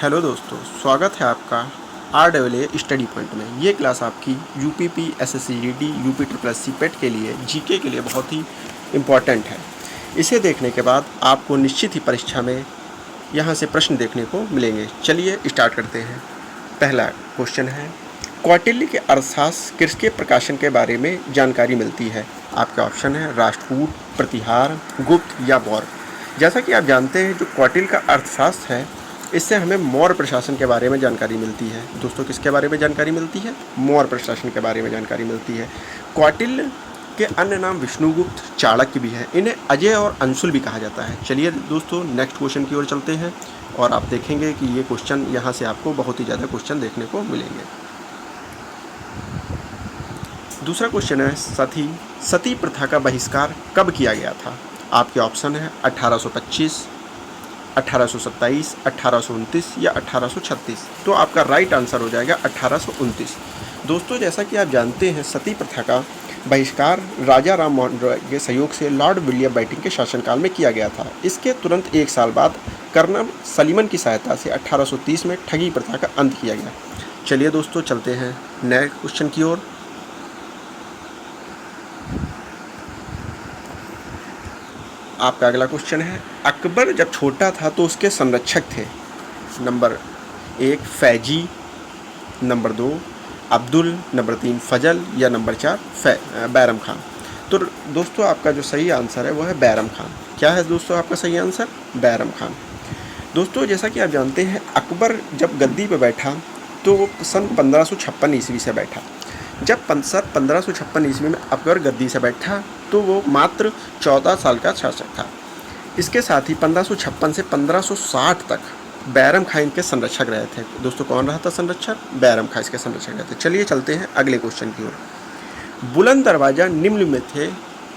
Hello दोस्तों, स्वागत है आपका RAA स्टडी पॉइंट में। ये क्लास आपकी UPP SSCGD UP SSC पेट के लिए जीके के लिए बहुत ही इम्पॉर्टेंट है। इसे देखने के बाद आपको निश्चित ही परीक्षा में यहाँ से प्रश्न देखने को मिलेंगे। चलिए स्टार्ट करते हैं। पहला क्वेश्चन है, कौटिल्य के अर्थशास्त्र किसके प्रकाशन के बारे में जानकारी मिलती है? आपके ऑप्शन है राष्ट्रकूट, प्रतिहार, गुप्त या मौर्य। जैसा कि आप जानते हैं, जो कौटिल्य का अर्थशास्त्र है, इससे हमें मौर्य प्रशासन के बारे में जानकारी मिलती है। दोस्तों, किसके बारे में जानकारी मिलती है? मौर्य प्रशासन के बारे में जानकारी मिलती है। कौटिल्य के अन्य नाम विष्णुगुप्त, चाणक्य भी है। इन्हें अजय और अंशुल भी कहा जाता है। चलिए दोस्तों, नेक्स्ट क्वेश्चन की ओर चलते हैं और आप देखेंगे कि ये क्वेश्चन यहाँ से आपको बहुत ही ज़्यादा क्वेश्चन देखने को मिलेंगे। दूसरा क्वेश्चन है, सती प्रथा का बहिष्कार कब किया गया था? आपके ऑप्शन है 1825, 1827, 1829 या 1836। तो आपका राइट आंसर हो जाएगा 1829। दोस्तों, जैसा कि आप जानते हैं, सती प्रथा का बहिष्कार राजा राम मोहन रॉय के सहयोग से लॉर्ड विलियम बेंटिंक के शासनकाल में किया गया था। इसके तुरंत एक साल बाद कर्नल सलीमन की सहायता से 1830 में ठगी प्रथा का अंत किया गया। चलिए दोस्तों, चलते हैं नए क्वेश्चन की ओर। आपका अगला क्वेश्चन है, अकबर जब छोटा था तो उसके संरक्षक थे। Number 1 Faizi, number 2 Abdul, number 3 फजल या नंबर 4 बैरम खान। तो दोस्तों, आपका जो सही आंसर है वो है बैरम खान। क्या है दोस्तों आपका सही आंसर? बैरम खान। दोस्तों, जैसा कि आप जानते हैं, अकबर जब गद्दी पर बैठा तो वो सन 1556 ईस्वी से बैठा। जब 1556 ईस्वी में अकबर गद्दी से बैठा तो वो मात्र 14 साल का शासक था। इसके साथ ही 1556 से 1560 तक बैरम खान के संरक्षक रहे थे। दोस्तों, कौन रहा था संरक्षक? बैरम खान इसके संरक्षक रहे थे। चलिए चलते हैं अगले क्वेश्चन की ओर। बुलंद दरवाज़ा निम्न में से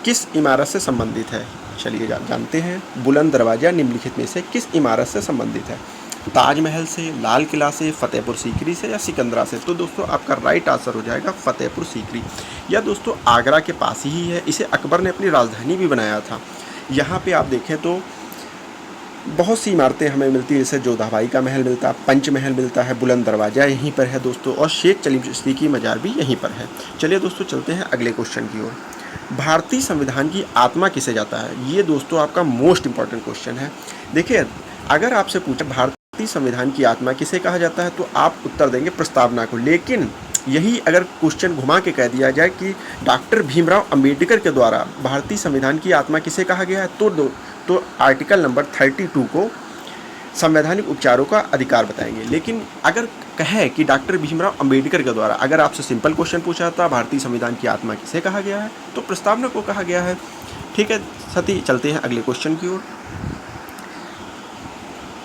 किस इमारत से संबंधित है? चलिए जानते हैं, बुलंद दरवाज़ा निम्नलिखित में से किस इमारत से संबंधित है? ताजमहल से, लाल किला से, फतेहपुर सीकरी से या सिकंदरा से? तो दोस्तों, आपका राइट आंसर हो जाएगा फतेहपुर सीकरी। यह दोस्तों आगरा के पास ही है। इसे अकबर ने अपनी राजधानी भी बनाया था। यहाँ पे आप देखें तो बहुत सी इमारतें हमें मिलती है, जैसे जोधाबाई का महल मिलता है, पंचमहल मिलता है, बुलंद दरवाज़ा यहीं पर है दोस्तों, और शेख सलीम चिश्ती की मज़ार भी यहीं पर है। चलिए दोस्तों, चलते हैं अगले क्वेश्चन की ओर। भारतीय संविधान की आत्मा किसे जाता है? ये दोस्तों आपका मोस्ट इंपॉर्टेंट क्वेश्चन है। देखिए, अगर आपसे पूछे भारतीय संविधान की आत्मा किसे कहा जाता है तो आप उत्तर देंगे प्रस्तावना को। लेकिन यही अगर क्वेश्चन घुमा के कह दिया जाए कि डॉक्टर भीमराव अंबेडकर के द्वारा भारतीय संविधान की आत्मा किसे कहा गया है, तो आर्टिकल नंबर 32 को संवैधानिक उपचारों का अधिकार बताएंगे। लेकिन अगर कहे कि डॉक्टर भीमराव अंबेडकर के द्वारा, अगर आपसे सिंपल क्वेश्चन पूछा था भारतीय संविधान की आत्मा किसे कहा गया है, तो प्रस्तावना को कहा गया है। ठीक है सती, चलते हैं अगले क्वेश्चन की ओर।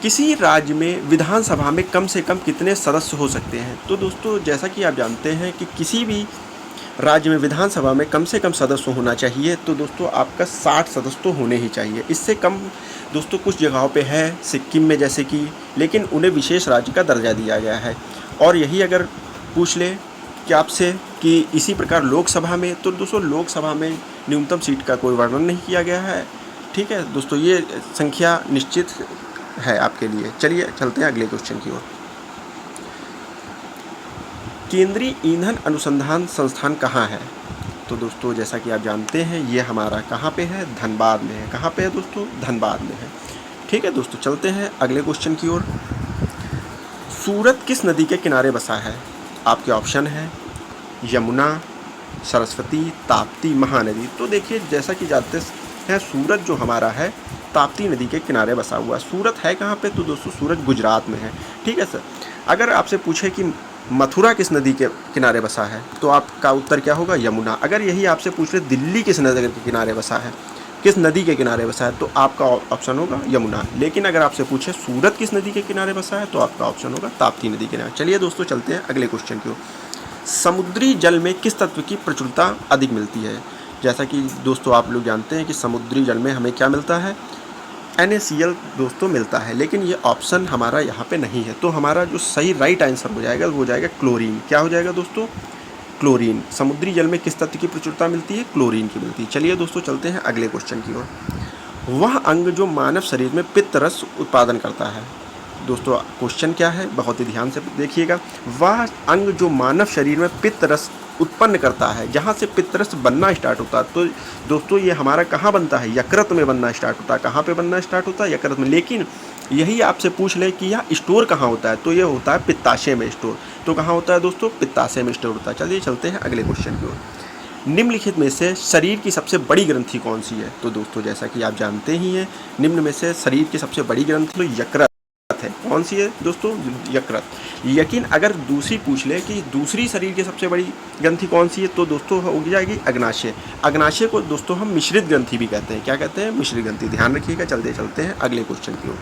किसी राज्य में विधानसभा में कम से कम कितने सदस्य हो सकते हैं? तो दोस्तों, जैसा कि आप जानते हैं कि किसी भी राज्य में विधानसभा में कम से कम सदस्य होना चाहिए। तो दोस्तों, आपका 60 सदस्य तो होने ही चाहिए। इससे कम दोस्तों कुछ जगहों पे है, सिक्किम में जैसे कि, लेकिन उन्हें विशेष राज्य का दर्जा दिया गया है। और यही अगर पूछ ले कि आपसे कि इसी प्रकार लोकसभा में, तो दोस्तों लोकसभा में न्यूनतम सीट का कोई वर्णन नहीं किया गया है। ठीक है दोस्तों, ये संख्या निश्चित है आपके लिए। चलिए चलते हैं अगले क्वेश्चन की ओर। केंद्रीय ईंधन अनुसंधान संस्थान कहाँ है? तो दोस्तों, जैसा कि आप जानते हैं, ये हमारा कहाँ पे है? धनबाद में है। कहाँ पे है दोस्तों? धनबाद में है। ठीक है दोस्तों, चलते हैं अगले क्वेश्चन की ओर। सूरत किस नदी के किनारे बसा है? आपके ऑप्शन है यमुना, सरस्वती, ताप्ती, महानदी। तो देखिए, जैसा कि जानते हैं, सूरत जो हमारा है ताप्ती नदी के किनारे बसा हुआ है। सूरत है कहाँ पे? तो दोस्तों, सूरत गुजरात में है। ठीक है सर। अगर आपसे पूछे कि मथुरा किस नदी के किनारे बसा है, तो आपका उत्तर क्या होगा? यमुना। अगर यही आपसे पूछ ले दिल्ली किस नदी के किनारे बसा है, किस नदी के किनारे बसा है, तो आपका ऑप्शन होगा यमुना। लेकिन अगर आपसे पूछे सूरत किस नदी के किनारे बसा है, तो आपका ऑप्शन होगा ताप्ती नदी के किनारे। चलिए दोस्तों, चलते हैं अगले क्वेश्चन की ओर। समुद्री जल में किस तत्व की प्रचुरता अधिक मिलती है? जैसा कि दोस्तों आप लोग जानते हैं कि समुद्री जल में हमें क्या मिलता है? NaCl दोस्तों मिलता है। लेकिन ये ऑप्शन हमारा यहाँ पे नहीं है। तो हमारा जो सही राइट आंसर हो जाएगा वो हो जाएगा क्लोरीन। क्या हो जाएगा दोस्तों? क्लोरीन। समुद्री जल में किस तत्व की प्रचुरता मिलती है? क्लोरीन की मिलती है। चलिए दोस्तों, चलते हैं अगले क्वेश्चन की ओर। वह अंग जो मानव शरीर में पित्त रस उत्पादन करता है, दोस्तों क्वेश्चन क्या है, बहुत ही ध्यान से देखिएगा। वह अंग जो मानव शरीर में पित्त रस उत्पन्न करता है, जहाँ से पित्त रस बनना स्टार्ट होता है। तो दोस्तों ये हमारा कहाँ बनता है, यकृत में बनना स्टार्ट होता है। कहाँ पे बनना स्टार्ट होता है, यकृत में। लेकिन यही आपसे पूछ ले कि यह स्टोर कहाँ होता है, तो ये होता है पित्ताशय में स्टोर। तो कहाँ होता है दोस्तों, पित्ताशय में स्टोर होता है। चलिए चलते हैं अगले क्वेश्चन की ओर। निम्नलिखित में से शरीर की सबसे बड़ी ग्रंथि कौन सी है। तो दोस्तों जैसा कि आप जानते ही हैं, निम्न में से शरीर की सबसे बड़ी ग्रंथि तो यकृत है। कौन सी है दोस्तों, यकृत। लेकिन अगर दूसरी पूछ ले कि दूसरी शरीर की सबसे बड़ी ग्रंथि कौन सी है, तो दोस्तों हो जाएगी अग्नाशय। अग्नाशय को दोस्तों हम मिश्रित ग्रंथि भी कहते हैं। क्या कहते हैं, मिश्रित ग्रंथि। ध्यान रखिएगा। चलते हैं अगले क्वेश्चन की ओर।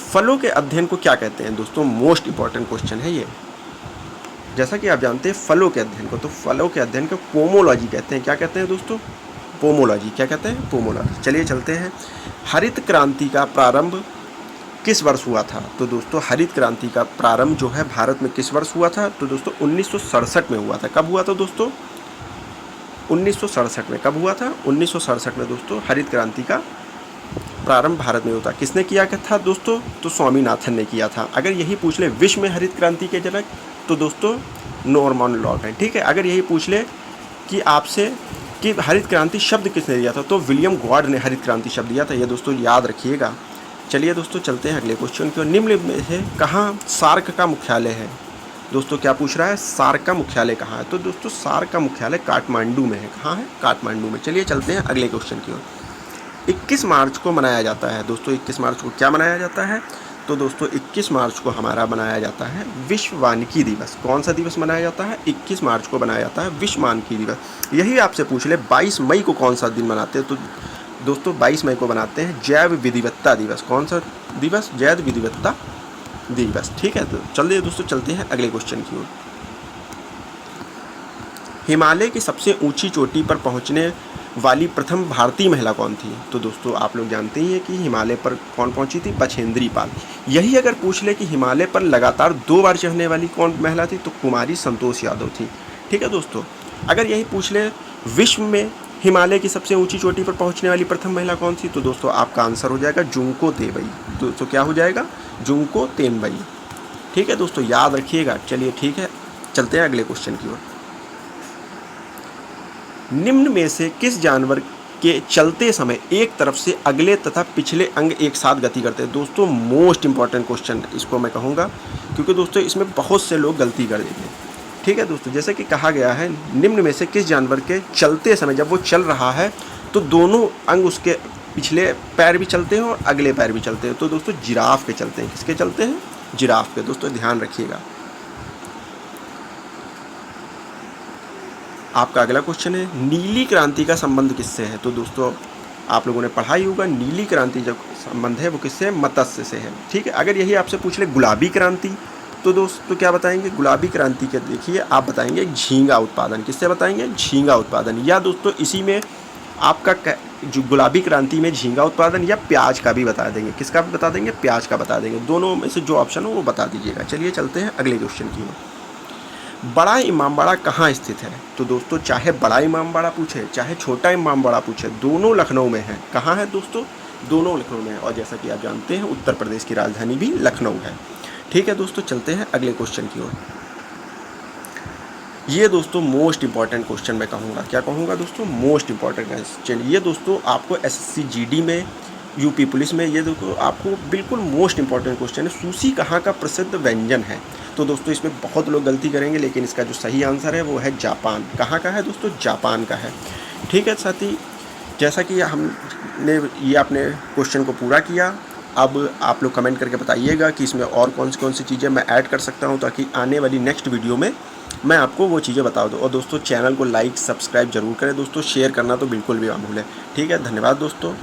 फलों के अध्ययन को क्या कहते हैं दोस्तों, मोस्ट इंपॉर्टेंट क्वेश्चन है ये। जैसा कि आप जानते हैं फलों के अध्ययन को, तो फलों के अध्ययन को पोमोलॉजी कहते हैं। क्या कहते हैं दोस्तों, पोमोलॉजी। क्या कहते हैं, पोमोलॉजी। चलिए चलते हैं। हरित क्रांति का प्रारंभ किस वर्ष हुआ था। तो दोस्तों हरित क्रांति का प्रारंभ जो है भारत में किस वर्ष हुआ था, तो दोस्तों 1967 में हुआ था। कब हुआ था दोस्तों, 1967 में। कब हुआ था, 1967 में दोस्तों हरित क्रांति का प्रारंभ भारत में होता। किसने किया था दोस्तों, तो स्वामीनाथन ने किया था। अगर यही पूछ ले विश्व में हरित क्रांति के जनक, तो दोस्तों नॉर्मन लॉग हैं। ठीक है। अगर यही पूछ ले कि आपसे कि हरित क्रांति शब्द किसने दिया था, तो विलियम गॉड ने हरित क्रांति शब्द दिया था। ये दोस्तों याद रखिएगा। चलिए दोस्तों चलते हैं अगले क्वेश्चन की ओर। निम्न में से कहाँ सार्क का मुख्यालय है। दोस्तों क्या पूछ रहा है, सार्क का मुख्यालय कहाँ है। तो दोस्तों सार्क का मुख्यालय काठमांडू में है। कहाँ है, काठमांडू में। चलिए चलते हैं अगले क्वेश्चन की ओर। 21 मार्च को मनाया जाता है दोस्तों, 21 मार्च को क्या मनाया जाता है, तो दोस्तों 21 मार्च को हमारा मनाया जाता है विश्व वानिकी दिवस। कौन सा दिवस मनाया जाता है, 21 मार्च को मनाया जाता है विश्व वानिकी दिवस। यही आपसे पूछ ले 22 मई को कौन सा दिन मनाते हैं, तो दोस्तों 22 मई को बनाते हैं जैव विविधता दिवस। कौन सा दिवस, जैव विविधता दिवस। ठीक है। तो चलिए दोस्तों चलते हैं अगले क्वेश्चन की ओर। हिमालय की सबसे ऊंची चोटी पर पहुंचने वाली प्रथम भारतीय महिला कौन थी। तो दोस्तों आप लोग जानते ही हैं कि हिमालय पर कौन पहुंची थी, बछेंद्री पाल। यही अगर पूछ ले कि हिमालय पर लगातार 2 बार चढ़ने वाली कौन महिला थी, तो कुमारी संतोष यादव थी। ठीक है दोस्तों। अगर यही पूछ ले विश्व में हिमालय की सबसे ऊंची चोटी पर पहुंचने वाली प्रथम महिला कौन थी, तो दोस्तों आपका आंसर हो जाएगा जुंको तेबई। दोस्तों क्या हो जाएगा, जुंको तेनबई। ठीक है दोस्तों, याद रखिएगा। चलिए ठीक है, चलते हैं अगले क्वेश्चन की ओर। निम्न में से किस जानवर के चलते समय एक तरफ से अगले तथा पिछले अंग एक साथ गति करते हैं। दोस्तों मोस्ट इंपॉर्टेंट क्वेश्चन इसको मैं कहूँगा, क्योंकि दोस्तों इसमें बहुत से लोग गलती कर देते हैं। ठीक है दोस्तों, जैसे कि कहा गया है निम्न में से किस जानवर के चलते समय, जब वो चल रहा है तो दोनों अंग उसके पिछले पैर भी चलते हैं और अगले पैर भी चलते हैं। तो दोस्तों जिराफ के चलते हैं। किसके चलते हैं, जिराफ के। दोस्तों ध्यान रखिएगा। आपका अगला क्वेश्चन है नीली क्रांति का संबंध किससे है। तो दोस्तों आप लोगों ने पढ़ा ही होगा, नीली क्रांति जो संबंध है वो किससे है, मत्स्य से है। ठीक है। अगर यही आपसे पूछ ले गुलाबी क्रांति, तो दोस्तों क्या बताएंगे, गुलाबी क्रांति के देखिए आप बताएंगे झींगा उत्पादन। किससे बताएंगे, झींगा उत्पादन। या दोस्तों इसी में आपका जो गुलाबी क्रांति में झींगा उत्पादन या प्याज का भी बता देंगे। किसका भी बता देंगे, प्याज का बता देंगे। दोनों में से जो ऑप्शन हो वो बता दीजिएगा। चलिए चलते हैं अगले क्वेश्चन की ओर। बड़ा इमामबाड़ा कहाँ स्थित है। तो दोस्तों चाहे बड़ा इमामबाड़ा पूछे चाहे छोटा इमामबाड़ा पूछे, दोनों लखनऊ में है। कहाँ है दोस्तों, दोनों लखनऊ में है। और जैसा कि आप जानते हैं उत्तर प्रदेश की राजधानी भी लखनऊ है। ठीक है दोस्तों, चलते हैं अगले क्वेश्चन की ओर। ये दोस्तों मोस्ट इंपॉर्टेंट क्वेश्चन मैं कहूँगा। क्या कहूँगा दोस्तों, मोस्ट इंपॉर्टेंट क्वेश्चन। ये दोस्तों आपको एसएससी जीडी में, यूपी पुलिस में, ये दोस्तों आपको बिल्कुल मोस्ट इंपॉर्टेंट क्वेश्चन है। सूसी कहाँ का प्रसिद्ध व्यंजन है। तो दोस्तों इसमें बहुत लोग गलती करेंगे, लेकिन इसका जो सही आंसर है वो है जापान। कहाँ का है दोस्तों, जापान का है। ठीक है साथी, जैसा कि हमने ये अपने क्वेश्चन को पूरा किया। अब आप लोग कमेंट करके बताइएगा कि इसमें और कौन सी चीज़ें मैं ऐड कर सकता हूं, ताकि आने वाली नेक्स्ट वीडियो में मैं आपको वो चीज़ें बता दूं। और दोस्तों चैनल को लाइक सब्सक्राइब जरूर करें दोस्तों, शेयर करना तो बिल्कुल भी ना भूलें। ठीक है, धन्यवाद दोस्तों।